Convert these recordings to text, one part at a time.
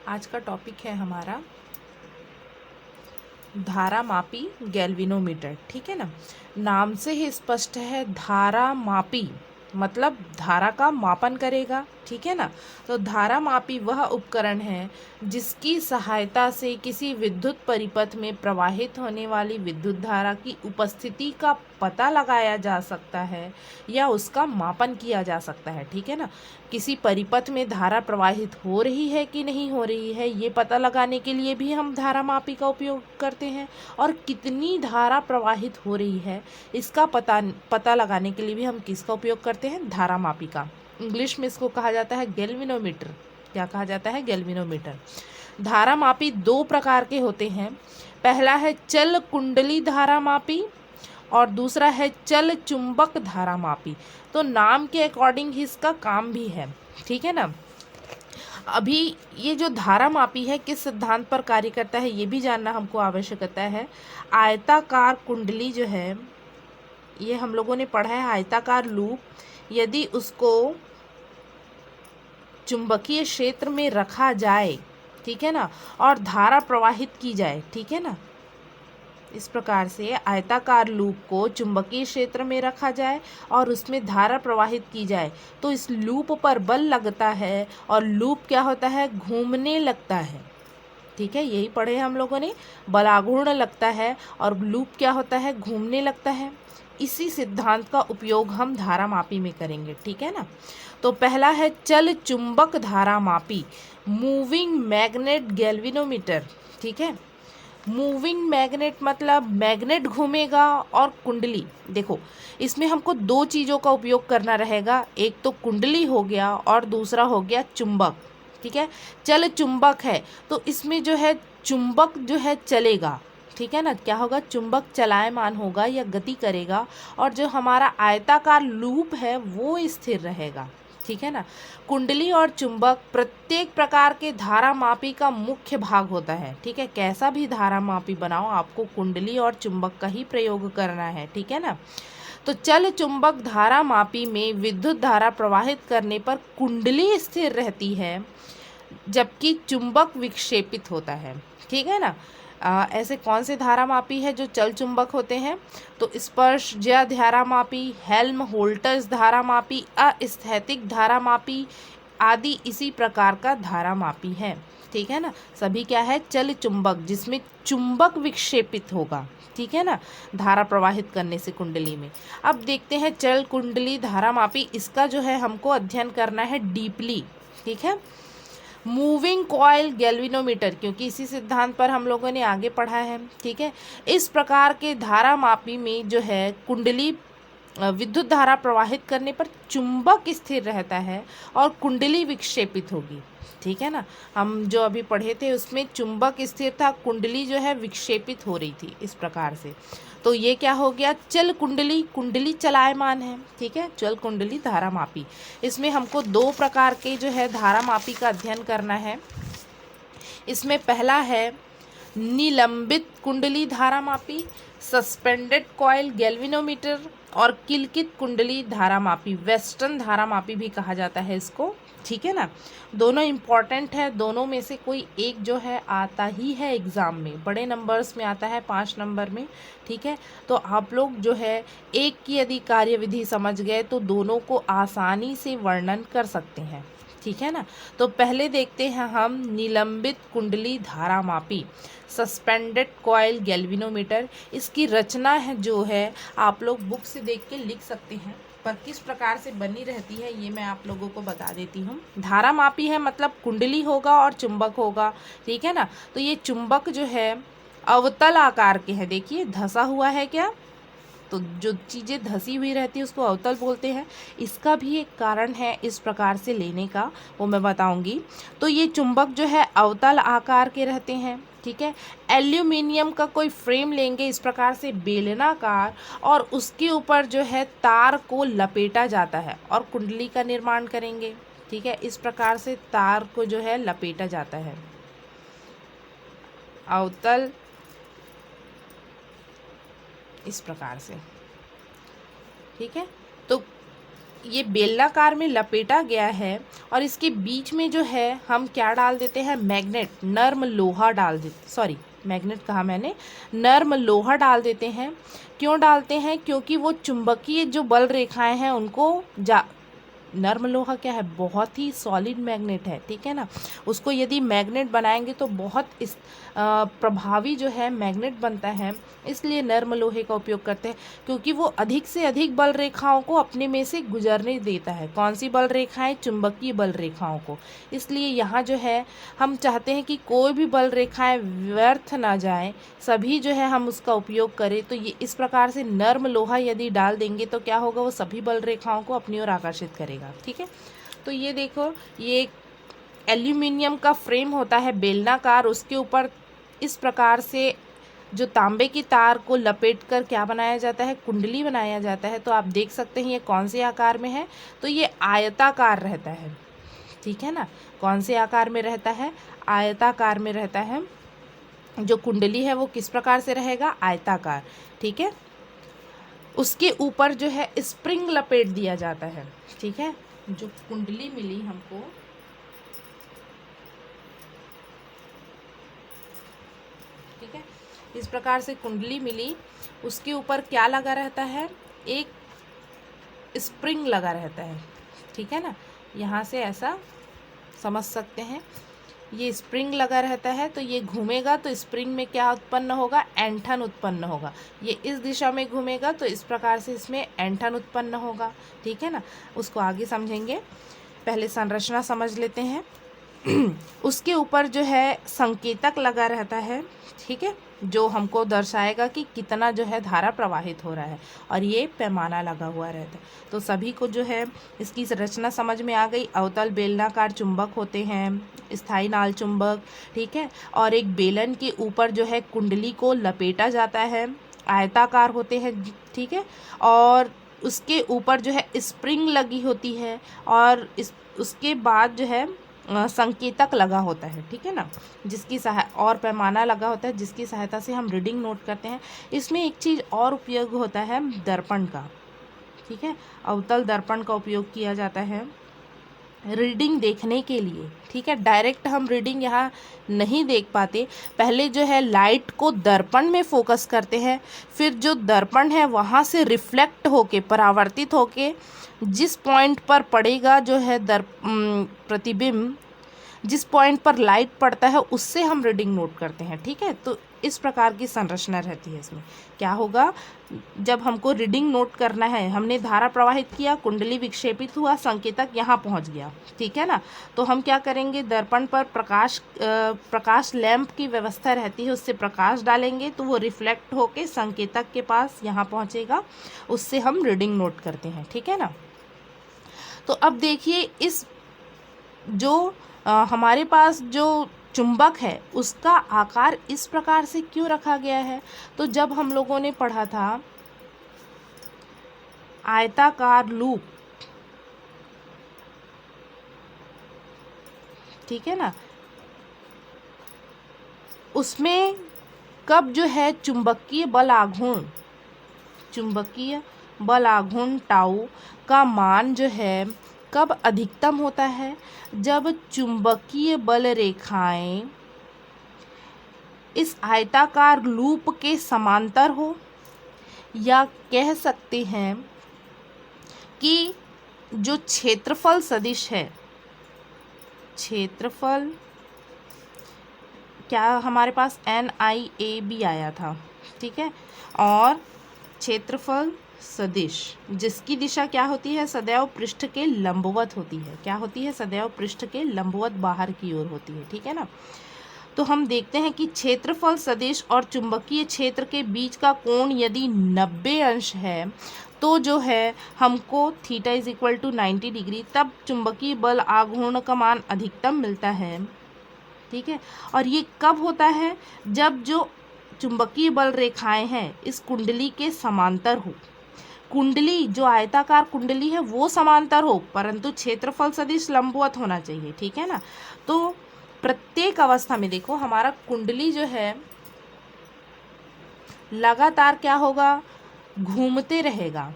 आज का टॉपिक है हमारा धारा मापी गैल्वेनोमीटर। ठीक है ना। नाम से ही स्पष्ट है, धारा मापी मतलब धारा का मापन करेगा। ठीक है ना। तो धारा मापी वह उपकरण है जिसकी सहायता से किसी विद्युत परिपथ में प्रवाहित होने वाली विद्युत धारा की उपस्थिति का पता लगाया जा सकता है या उसका मापन किया जा सकता है। ठीक है ना। किसी परिपथ में धारा प्रवाहित हो रही है कि नहीं हो रही है, ये पता लगाने के लिए भी हम धारा मापी का उपयोग करते हैं। और कितनी धारा प्रवाहित हो रही है इसका पता लगाने के लिए भी हम किसका उपयोग करते हैं, धारा मापी का। इंग्लिश में इसको कहा जाता है गैल्वेनोमीटर। क्या कहा जाता है, गैल्वेनोमीटर। धारा मापी दो प्रकार के होते हैं। पहला है चल कुंडली धारा मापी और दूसरा है चल चुंबक धारा मापी। तो नाम के अकॉर्डिंग ही इसका काम भी है। ठीक है ना। अभी ये जो धारा मापी है किस सिद्धांत पर कार्य करता है ये भी जानना हमको आवश्यकता है। आयताकार कुंडली जो है, ये हम लोगों ने पढ़ा है, आयताकार लूप, यदि उसको चुंबकीय क्षेत्र में रखा जाए, ठीक है ना, और धारा प्रवाहित की जाए, ठीक है ना, इस प्रकार से आयताकार लूप को चुंबकीय क्षेत्र में रखा जाए और उसमें धारा प्रवाहित की जाए तो इस लूप पर बल लगता है और लूप क्या होता है, घूमने लगता है। ठीक है, यही पढ़े हम लोगों ने, बलाघूर्ण लगता है और लूप क्या होता है, घूमने लगता है। इसी सिद्धांत का उपयोग हम धारा मापी में करेंगे। ठीक है ना। तो पहला है चल चुंबक धारा मापी, मूविंग मैग्नेट गैल्वेनोमीटर। ठीक है। मूविंग मैग्नेट मतलब मैग्नेट घूमेगा और कुंडली, देखो इसमें हमको दो चीज़ों का उपयोग करना रहेगा, एक तो कुंडली हो गया और दूसरा हो गया चुंबक। ठीक है। चल चुंबक है तो इसमें जो है चुंबक जो है चलेगा। ठीक है ना। क्या होगा, चुंबक चलायमान होगा या गति करेगा और जो हमारा आयताकार लूप है वो स्थिर रहेगा। ठीक है ना। कुंडली और चुंबक प्रत्येक प्रकार के धारा मापी का मुख्य भाग होता है। ठीक है, कैसा भी धारा मापी बनाओ आपको कुंडली और चुंबक का ही प्रयोग करना है। ठीक है ना। तो चल चुंबक धारा मापी में विद्युत धारा प्रवाहित करने पर कुंडली स्थिर रहती है जबकि चुंबक विक्षेपित होता है। ठीक है ना। ऐसे कौन से धारा मापी है जो चल चुंबक होते हैं, तो स्पर्शज्य धारा मापी, हेल्महोल्ट्ज़ धारा मापी, अस्थैतिक धारा मापी आदि इसी प्रकार का धारा मापी है। ठीक है ना। सभी क्या है, चल चुंबक, जिसमें चुंबक विक्षेपित होगा। ठीक है ना, धारा प्रवाहित करने से कुंडली में। अब देखते हैं चल कुंडली धारा मापी, इसका जो है हमको अध्ययन करना है डीपली। ठीक है। मूविंग कॉइल गैल्वेनोमीटर, क्योंकि इसी सिद्धांत पर हम लोगों ने आगे पढ़ा है। ठीक है। इस प्रकार के धारा मापी में जो है कुंडली विद्युत धारा प्रवाहित करने पर चुंबक स्थिर रहता है और कुंडली विक्षेपित होगी। ठीक है ना। हम जो अभी पढ़े थे उसमें चुंबक स्थिर था, कुंडली जो है विक्षेपित हो रही थी इस प्रकार से। तो ये क्या हो गया, चल कुंडली, कुंडली चलायमान है। ठीक है, चल कुंडली धारा मापी। इसमें हमको दो प्रकार के जो है धारा मापी का अध्ययन करना है। इसमें पहला है निलंबित कुंडली धारा मापी, सस्पेंडेड कॉइल गैल्वेनोमीटर, और किलकित कुंडली धारा मापी, वेस्टर्न धारा मापी भी कहा जाता है इसको। ठीक है ना। दोनों इम्पॉर्टेंट है, दोनों में से कोई एक जो है आता ही है एग्ज़ाम में, बड़े नंबर्स में आता है 5 नंबर में। ठीक है। तो आप लोग जो है एक की यदि कार्यविधि समझ गए तो दोनों को आसानी से वर्णन कर सकते हैं। ठीक है ना। तो पहले देखते हैं हम निलंबित कुंडली धारा मापी, सस्पेंडेड कॉइल गैल्वेनोमीटर। इसकी रचना है जो है आप लोग बुक से देख के लिख सकते हैं, पर किस प्रकार से बनी रहती है ये मैं आप लोगों को बता देती हूँ। धारा मापी है मतलब कुंडली होगा और चुंबक होगा। ठीक है ना। तो ये चुंबक जो है अवतल आकार के हैं, देखिए धसा हुआ है क्या, तो जो चीज़ें धसी हुई रहती है उसको अवतल बोलते हैं। इसका भी एक कारण है इस प्रकार से लेने का, वो मैं बताऊंगी। तो ये चुंबक जो है अवतल आकार के रहते हैं। ठीक है। एल्यूमिनियम का कोई फ्रेम लेंगे इस प्रकार से बेलनाकार, और उसके ऊपर जो है तार को लपेटा जाता है और कुंडली का निर्माण करेंगे। ठीक है। इस प्रकार से तार को जो है लपेटा जाता है, अवतल इस प्रकार से। ठीक है। तो ये बेलनाकार में लपेटा गया है और इसके बीच में जो है हम क्या डाल देते हैं, मैग्नेट, नर्म लोहा डाल देते, सॉरी मैग्नेट कहा मैंने, नर्म लोहा डाल देते हैं। क्यों डालते हैं? क्योंकि वो चुंबकीय जो बल रेखाएं हैं उनको नर्म लोहा क्या है, बहुत ही सॉलिड मैग्नेट है, ठीक है ना। उसको यदि मैग्नेट बनाएंगे तो बहुत प्रभावी जो है मैग्नेट बनता है, इसलिए नर्म लोहे का उपयोग करते हैं, क्योंकि वो अधिक से अधिक बल रेखाओं को अपने में से गुजरने देता है। कौन सी बल रेखाएं? चुंबकीय बल रेखाओं को। इसलिए यहाँ जो है हम चाहते हैं कि कोई भी बल रेखाएं व्यर्थ ना जाए, सभी जो है हम उसका उपयोग करें। तो ये इस प्रकार से नर्म लोहा यदि डाल देंगे तो क्या होगा, वो सभी बल रेखाओं को अपनी ओर आकर्षित करेगा, ठीक है। तो ये देखो, ये एल्यूमिनियम का फ्रेम होता है बेलनाकार, उसके ऊपर इस प्रकार से जो तांबे की तार को लपेटकर क्या बनाया जाता है, कुंडली बनाया जाता है। तो आप देख सकते हैं ये कौन से आकार में है, तो ये आयताकार रहता है, ठीक है ना। कौन से आकार में रहता है? आयताकार में रहता है। जो कुंडली है वो किस प्रकार से रहेगा? आयताकार, ठीक है। उसके ऊपर जो है स्प्रिंग लपेट दिया जाता है, ठीक है। जो कुंडली मिली हमको, ठीक है, इस प्रकार से कुंडली मिली, उसके ऊपर क्या लगा रहता है? एक स्प्रिंग लगा रहता है, ठीक है ना। यहाँ से ऐसा समझ सकते हैं, ये स्प्रिंग लगा रहता है, तो ये घूमेगा तो स्प्रिंग में क्या उत्पन्न होगा? ऐंठन उत्पन्न होगा। ये इस दिशा में घूमेगा तो इस प्रकार से इसमें ऐंठन उत्पन्न होगा, ठीक है ना। उसको आगे समझेंगे, पहले संरचना समझ लेते हैं। उसके ऊपर जो है संकेतक लगा रहता है, ठीक है, जो हमको दर्शाएगा कि कितना जो है धारा प्रवाहित हो रहा है, और ये पैमाना लगा हुआ रहता है। तो सभी को जो है इसकी रचना समझ में आ गई। अवतल बेलनाकार चुंबक होते हैं, स्थायी नाल चुंबक, ठीक है, और एक बेलन के ऊपर जो है कुंडली को लपेटा जाता है, आयताकार होते हैं, ठीक है, और उसके ऊपर जो है स्प्रिंग लगी होती है, और उसके बाद जो है संकेतक लगा होता है, ठीक है ना, जिसकी और पैमाना लगा होता है, जिसकी सहायता से हम रीडिंग नोट करते हैं। इसमें एक चीज़ और उपयोग होता है दर्पण का, ठीक है, अवतल दर्पण का उपयोग किया जाता है रीडिंग देखने के लिए, ठीक है। डायरेक्ट हम रीडिंग यहाँ नहीं देख पाते, पहले जो है लाइट को दर्पण में फोकस करते हैं, फिर जो दर्पण है वहाँ से रिफ्लेक्ट होके, परावर्तित होके जिस पॉइंट पर पड़ेगा जो है प्रतिबिंब, जिस पॉइंट पर लाइट पड़ता है उससे हम रीडिंग नोट करते हैं, ठीक है। तो इस प्रकार की संरचना रहती है। इसमें क्या होगा, जब हमको रीडिंग नोट करना है, हमने धारा प्रवाहित किया, कुंडली विक्षेपित हुआ, संकेतक यहाँ पहुँच गया, ठीक है ना, तो हम क्या करेंगे, दर्पण पर प्रकाश लैंप की व्यवस्था रहती है, उससे प्रकाश डालेंगे तो वो रिफ्लेक्ट होके संकेतक के पास यहाँ पहुँचेगा, उससे हम रीडिंग नोट करते हैं, ठीक है ना। तो अब देखिए, इस जो हमारे पास जो चुंबक है उसका आकार इस प्रकार से क्यों रखा गया है, तो जब हम लोगों ने पढ़ा था आयताकार लूप, ठीक है ना, उसमें कब जो है चुंबकीय बल आघूर्ण टाउ का मान जो है कब अधिकतम होता है, जब चुंबकीय बल रेखाएं इस आयताकार लूप के समांतर हो, या कह सकते हैं कि जो क्षेत्रफल सदिश है, क्षेत्रफल क्या हमारे पास NIAB आया था, ठीक है, और क्षेत्रफल सदिश जिसकी दिशा क्या होती है, सदैव पृष्ठ के लंबवत होती है। क्या होती है? सदैव पृष्ठ के लंबवत बाहर की ओर होती है, ठीक है ना। तो हम देखते हैं कि क्षेत्रफल सदिश और चुंबकीय क्षेत्र के बीच का कोण यदि 90 अंश है तो जो है हमको theta is equal to 90 degree, तब चुंबकीय बल आघूर्ण का मान अधिकतम मिलता है, ठीक है। और ये कब होता है? जब जो चुंबकीय बल रेखाएं हैं इस कुंडली के समांतर हो, कुंडली जो आयताकार कुंडली है वो समांतर हो, परंतु क्षेत्रफल सदिश लंबवत होना चाहिए, ठीक है ना। तो प्रत्येक अवस्था में देखो हमारा कुंडली जो है लगातार क्या होगा, घूमते रहेगा,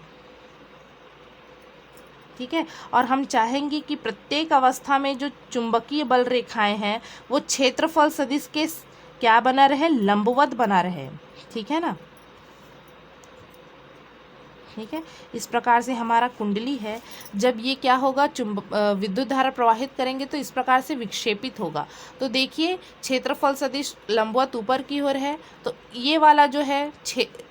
ठीक है। और हम चाहेंगे कि प्रत्येक अवस्था में जो चुंबकीय बल रेखाएं हैं वो क्षेत्रफल सदिश के क्या बना रहे, लंबवत बना रहे, ठीक है ना। ठीक है, इस प्रकार से हमारा कुंडली है, जब ये क्या होगा, विद्युत धारा प्रवाहित करेंगे तो इस प्रकार से विक्षेपित होगा। तो देखिए क्षेत्रफल सदिश लंबवत ऊपर की ओर है, तो ये वाला जो है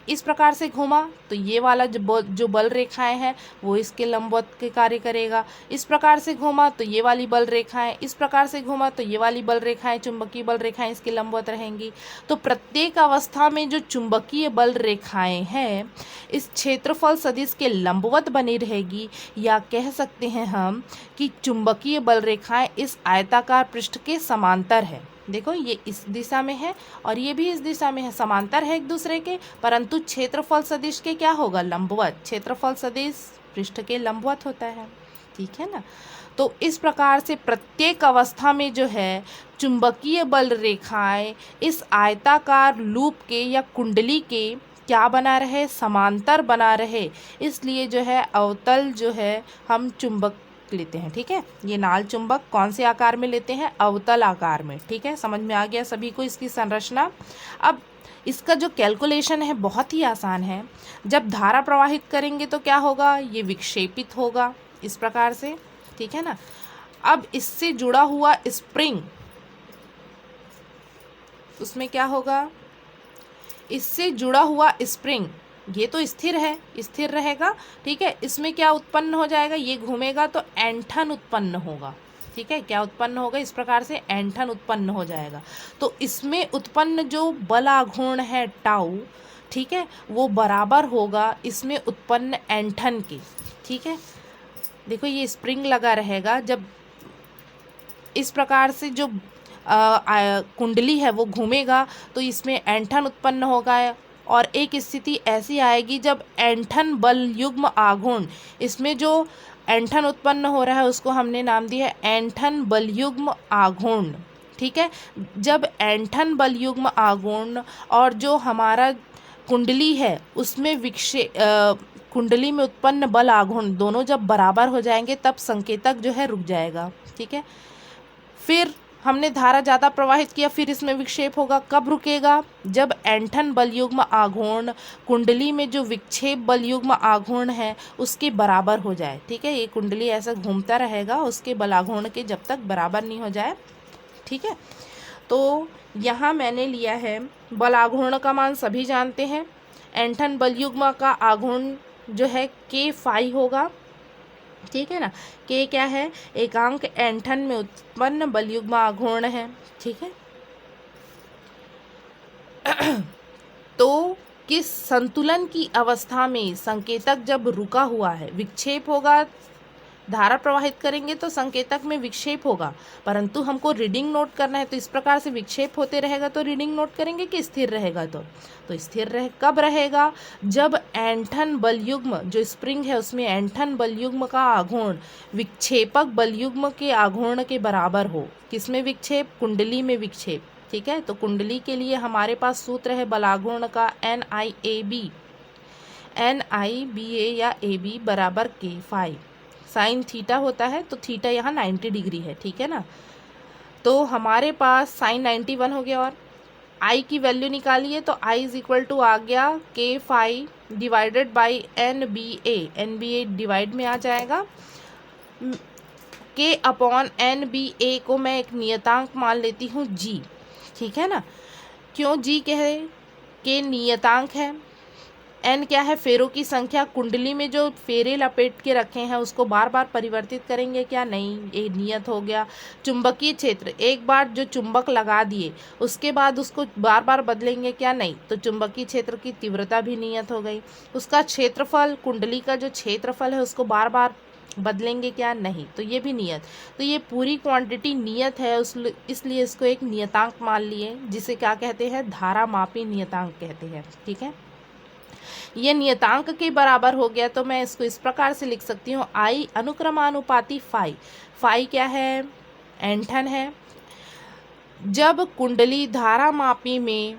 इस प्रकार से घूमा तो ये वाला जो बल रेखाएं हैं वो इसके लंबवत के कार्य करेगा। इस प्रकार से घूमा तो ये वाली बल रेखाएं, इस प्रकार से घूमा तो ये वाली बल रेखाएं, चुंबकीय बल रेखाएं इसके लंबवत रहेंगी। तो प्रत्येक अवस्था में जो चुंबकीय बल रेखाएं हैं इस क्षेत्रफल सदिश के लंबवत बनी रहेगी, या कह सकते हैं हम कि चुंबकीय बल रेखाएं इस आयताकार पृष्ठ के समांतर है। देखो ये इस दिशा में है और ये भी इस दिशा में है, समांतर है एक दूसरे के, परंतु क्षेत्रफल सदिश के क्या होगा, लंबवत। क्षेत्रफल सदिश पृष्ठ के लंबवत होता है, ठीक है ना। तो इस प्रकार से प्रत्येक अवस्था में जो है चुंबकीय बल रेखाएं इस आयताकार लूप के या कुंडली के क्या बना रहे, समांतर बना रहे, इसलिए जो है अवतल जो है हम चुंबक लेते हैं। ठीक है, ये नाल चुंबक कौन से आकार में लेते हैं, अवतल आकार में। ठीक है, समझ में आ गया सभी को इसकी संरचना। अब इसका जो कैलकुलेशन है बहुत ही आसान है। जब धारा प्रवाहित करेंगे तो क्या होगा, ये विक्षेपित होगा इस प्रकार से, ठीक है ना। अब इससे जुड़ा हुआ स्प्रिंग, उसमें क्या होगा, इससे जुड़ा हुआ स्प्रिंग ये तो स्थिर है, स्थिर रहेगा, ठीक है। इसमें क्या उत्पन्न हो जाएगा, ये घूमेगा तो ऐंठन उत्पन्न होगा, ठीक है। क्या उत्पन्न होगा, इस प्रकार से ऐंठन उत्पन्न हो जाएगा। तो इसमें उत्पन्न जो बलाघूर्ण है टाउ, ठीक है, वो बराबर होगा इसमें उत्पन्न ऐंठन के, ठीक है। देखो ये स्प्रिंग लगा रहेगा, जब इस प्रकार से जो कुंडली है वो घूमेगा तो इसमें ऐंठन उत्पन्न होगा। और एक स्थिति ऐसी आएगी जब ऐंठन बल युग्म आघूर्ण, इसमें जो ऐंठन उत्पन्न हो रहा है उसको हमने नाम दिया है ऐंठन बल युग्म आघूर्ण, ठीक है। जब ऐंठन बल युग्म आघूर्ण और जो हमारा कुंडली है उसमें कुंडली में उत्पन्न बल आघूर्ण दोनों जब बराबर हो जाएंगे तब संकेतक जो है रुक जाएगा, ठीक है। फिर हमने धारा ज़्यादा प्रवाहित किया, फिर इसमें विक्षेप होगा। कब रुकेगा, जब ऐंठन बलयुग्म आघूर्ण कुंडली में जो विक्षेप बलयुग्म आघूर्ण है उसके बराबर हो जाए, ठीक है। ये कुंडली ऐसा घूमता रहेगा उसके बलाघूर्ण के जब तक बराबर नहीं हो जाए, ठीक है। तो यहाँ मैंने लिया है बलाघूर्ण का मान सभी जानते हैं, ऐंठन बलयुग्म का आघूर्ण जो है K होगा, ठीक है ना। के क्या है, एकांक ऐंठन में उत्पन्न बलयुग्म आघूर्ण है, ठीक है। तो किस संतुलन की अवस्था में संकेतक जब रुका हुआ है, विक्षेप होगा, धारा प्रवाहित करेंगे तो संकेतक में विक्षेप होगा, परंतु हमको रीडिंग नोट करना है। तो इस प्रकार से विक्षेप होते रहेगा तो रीडिंग नोट करेंगे कि स्थिर रहेगा, तो स्थिर कब रहेगा, जब ऐंठन बलयुग्म जो स्प्रिंग है उसमें ऐंठन बलयुग्म का आघूर्ण विक्षेपक बलयुग्म के आघूर्ण के बराबर हो। किसमें विक्षेप, कुंडली में विक्षेप, ठीक है। तो कुंडली के लिए हमारे पास सूत्र है बलाघूर्ण का NIAB या AB बराबर K, साइन थीटा होता है तो थीटा यहाँ 90 डिग्री है, ठीक है ना। तो हमारे पास साइन 91 हो गया, और आई की वैल्यू निकालिए तो आई इज इक्वल टू आ गया K divided by NBA divide में आ जाएगा। K अपॉन NBA को मैं एक नियतांक मान लेती हूँ G, ठीक है ना। क्यों G कहे, K नियतांक है, N क्या है, फेरों की संख्या। कुंडली में जो फेरे लपेट के रखे हैं उसको बार बार परिवर्तित करेंगे क्या, नहीं, ये नियत हो गया। चुंबकीय क्षेत्र, एक बार जो चुंबक लगा दिए उसके बाद उसको बार बार बदलेंगे क्या, नहीं, तो चुंबकीय क्षेत्र की तीव्रता भी नियत हो गई। उसका क्षेत्रफल, कुंडली का जो क्षेत्रफल है उसको बार बार बदलेंगे क्या, नहीं, तो ये भी नियत। तो ये पूरी क्वांटिटी नियत है, इसलिए इसको एक नियतांक मान लिए, जिसे क्या कहते हैं, धारा मापी नियतांक कहते हैं, ठीक है। ये नियतांक के बराबर हो गया तो मैं इसको इस प्रकार से लिख सकती हूँ, आई अनुक्रमानुपाती फाई क्या है, ऐंठन है। जब कुंडली धारा मापी में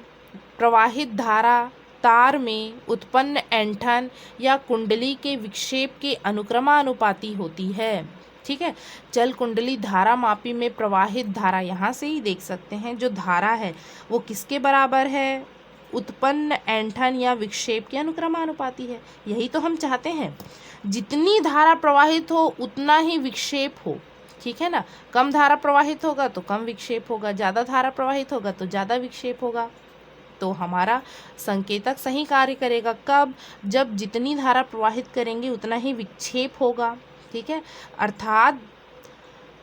प्रवाहित धारा तार में उत्पन्न ऐंठन या कुंडली के विक्षेप के अनुक्रमानुपाती होती है। ठीक है, जल कुंडली धारा मापी में प्रवाहित धारा, यहाँ से ही देख सकते हैं जो धारा है वो किसके बराबर है, उत्पन्न ऐंठन या विक्षेप के अनुक्रमानुपाती है। यही तो हम चाहते हैं, जितनी धारा प्रवाहित हो उतना ही विक्षेप हो। ठीक है ना, कम धारा प्रवाहित होगा तो कम विक्षेप होगा, ज़्यादा धारा प्रवाहित होगा तो ज़्यादा विक्षेप होगा। तो हमारा संकेतक सही कार्य करेगा कब, जब जितनी धारा प्रवाहित करेंगे उतना ही विक्षेप होगा। ठीक है, अर्थात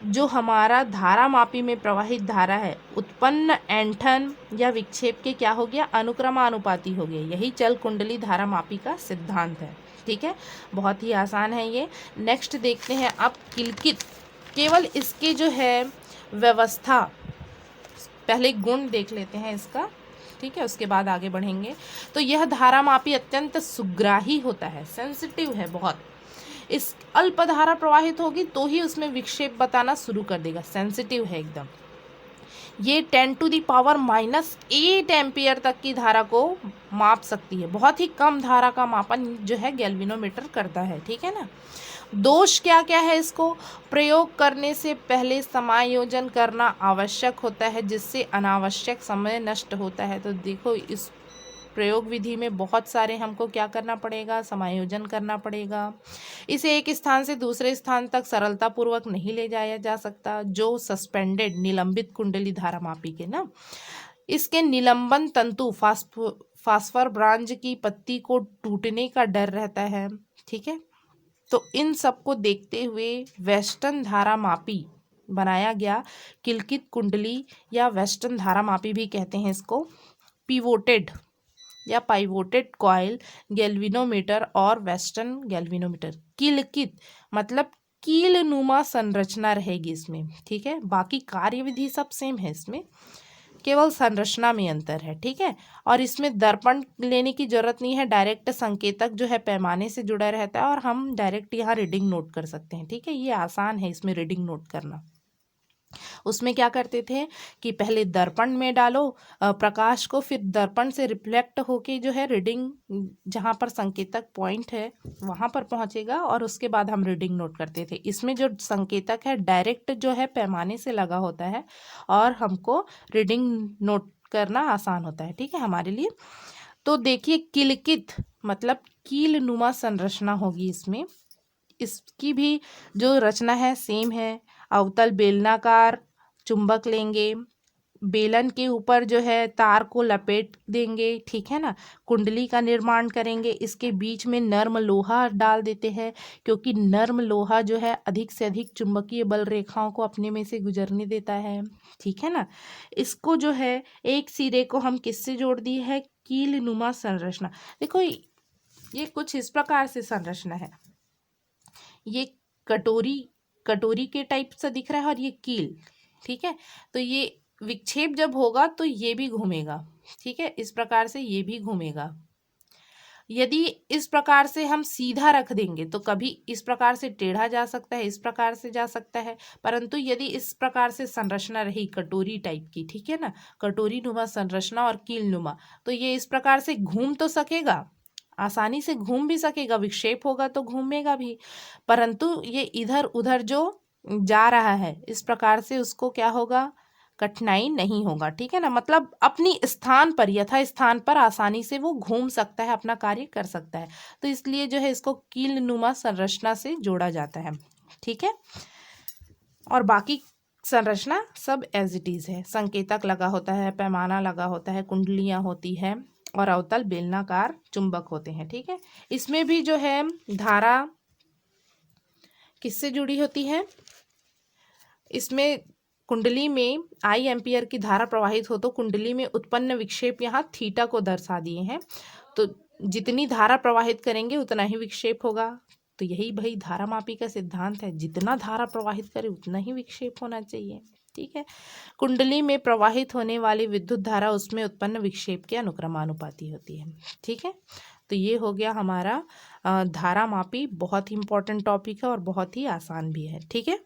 जो हमारा धारा मापी में प्रवाहित धारा है उत्पन्न ऐंठन या विक्षेप के क्या हो गया, अनुक्रमानुपाती हो गया। यही चल कुंडली धारा मापी का सिद्धांत है। ठीक है, बहुत ही आसान है ये। नेक्स्ट देखते हैं अब किलकित, केवल इसके जो है व्यवस्था, पहले गुण देख लेते हैं इसका। ठीक है, उसके बाद आगे बढ़ेंगे। तो यह धारा मापी अत्यंत सुग्राही होता है, सेंसिटिव है बहुत। इस अल्प धारा प्रवाहित होगी तो ही उसमें विक्षेप बताना शुरू कर देगा, सेंसिटिव है एकदम। ये 10⁻⁻8 एम्पियर तक की धारा को माप सकती है। बहुत ही कम धारा का मापन जो है गैल्वेनोमीटर करता है। ठीक है ना। दोष क्या क्या है इसको, प्रयोग करने से पहले समायोजन करना आवश्यक होता है, जिससे अनावश्यक समय नष्ट होता है। तो देखो, इस प्रयोग विधि में बहुत सारे हमको क्या करना पड़ेगा, समायोजन करना पड़ेगा। इसे एक स्थान से दूसरे स्थान तक सरलतापूर्वक नहीं ले जाया जा सकता। जो सस्पेंडेड निलंबित कुंडली धारा मापी के ना, इसके निलंबन तंतु फास्फर ब्रांज की पत्ती को टूटने का डर रहता है। ठीक है, तो इन सब को देखते हुए वेस्टर्न धारा मापी बनाया गया। किलकित कुंडली या वेस्टर्न धारा मापी भी कहते हैं इसको। पिवोटेड या पाइवोटेड कॉइल गैल्वेनोमीटर और वेस्टर्न गैल्वेनोमीटर। किलकित मतलब कील नुमा संरचना रहेगी इसमें। ठीक है, बाकी कार्यविधि सब सेम है, इसमें केवल संरचना में अंतर है। ठीक है, और इसमें दर्पण लेने की जरूरत नहीं है, डायरेक्ट संकेतक जो है पैमाने से जुड़ा रहता है और हम डायरेक्ट यहाँ रीडिंग नोट कर सकते हैं। ठीक है, ये आसान है इसमें रीडिंग नोट करना। उसमें क्या करते थे कि पहले दर्पण में डालो प्रकाश को, फिर दर्पण से रिफ्लेक्ट होके जो है रीडिंग जहाँ पर संकेतक पॉइंट है वहाँ पर पहुँचेगा और उसके बाद हम रीडिंग नोट करते थे। इसमें जो संकेतक है डायरेक्ट जो है पैमाने से लगा होता है और हमको रीडिंग नोट करना आसान होता है। ठीक है, हमारे लिए। तो देखिए, किलकित मतलब कील नुमा संरचना होगी इसमें। इसकी भी जो रचना है सेम है। अवतल बेलनाकार चुंबक लेंगे, बेलन के ऊपर जो है तार को लपेट देंगे। ठीक है ना, कुंडली का निर्माण करेंगे। इसके बीच में नर्म लोहा डाल देते हैं, क्योंकि नर्म लोहा जो है अधिक से अधिक चुंबकीय बल रेखाओं को अपने में से गुजरने देता है। ठीक है ना। इसको जो है एक सिरे को हम किससे जोड़ दिए है, कील नुमा संरचना। देखो, ये कुछ इस प्रकार से संरचना है। ये कटोरी के टाइप से दिख रहा है और ये कील। ठीक है, तो ये विक्षेप जब होगा तो ये भी घूमेगा। ठीक है, इस प्रकार से ये भी घूमेगा। यदि इस प्रकार से हम सीधा रख देंगे तो कभी इस प्रकार से टेढ़ा जा सकता है, इस प्रकार से जा सकता है। परंतु यदि इस प्रकार से संरचना रही कटोरी टाइप की, ठीक है ना, कटोरी नुमा संरचना और कील नुमा, तो ये इस प्रकार से घूम तो सकेगा, आसानी से घूम भी सकेगा, विक्षेप होगा तो घूमेगा भी, परंतु ये इधर उधर जो जा रहा है इस प्रकार से उसको क्या होगा, कठिनाई नहीं होगा। ठीक है ना, मतलब अपनी स्थान पर, यथा स्थान पर आसानी से वो घूम सकता है, अपना कार्य कर सकता है। तो इसलिए जो है इसको कील नुमा संरचना से जोड़ा जाता है। ठीक है, और बाकी संरचना सब एज इट इज है। संकेतक लगा होता है, पैमाना लगा होता है, कुंडलियां होती है और अवतल बेलनाकार चुंबक होते हैं। ठीक है, इसमें भी जो है धारा किससे जुड़ी होती है, इसमें कुंडली में आई एम्पियर की धारा प्रवाहित हो तो कुंडली में उत्पन्न विक्षेप यहाँ थीटा को दर्शा दिए हैं। तो जितनी धारा प्रवाहित करेंगे उतना ही विक्षेप होगा। तो यही भाई धारा मापी का सिद्धांत है, जितना धारा प्रवाहित करे उतना ही विक्षेप होना चाहिए। ठीक है, कुंडली में प्रवाहित होने वाली विद्युत धारा उसमें उत्पन्न विक्षेप के अनुक्रमानुपाती होती है। ठीक है, तो ये हो गया हमारा धारा मापी। बहुत ही इंपॉर्टेंट टॉपिक है और बहुत ही आसान भी है। ठीक है।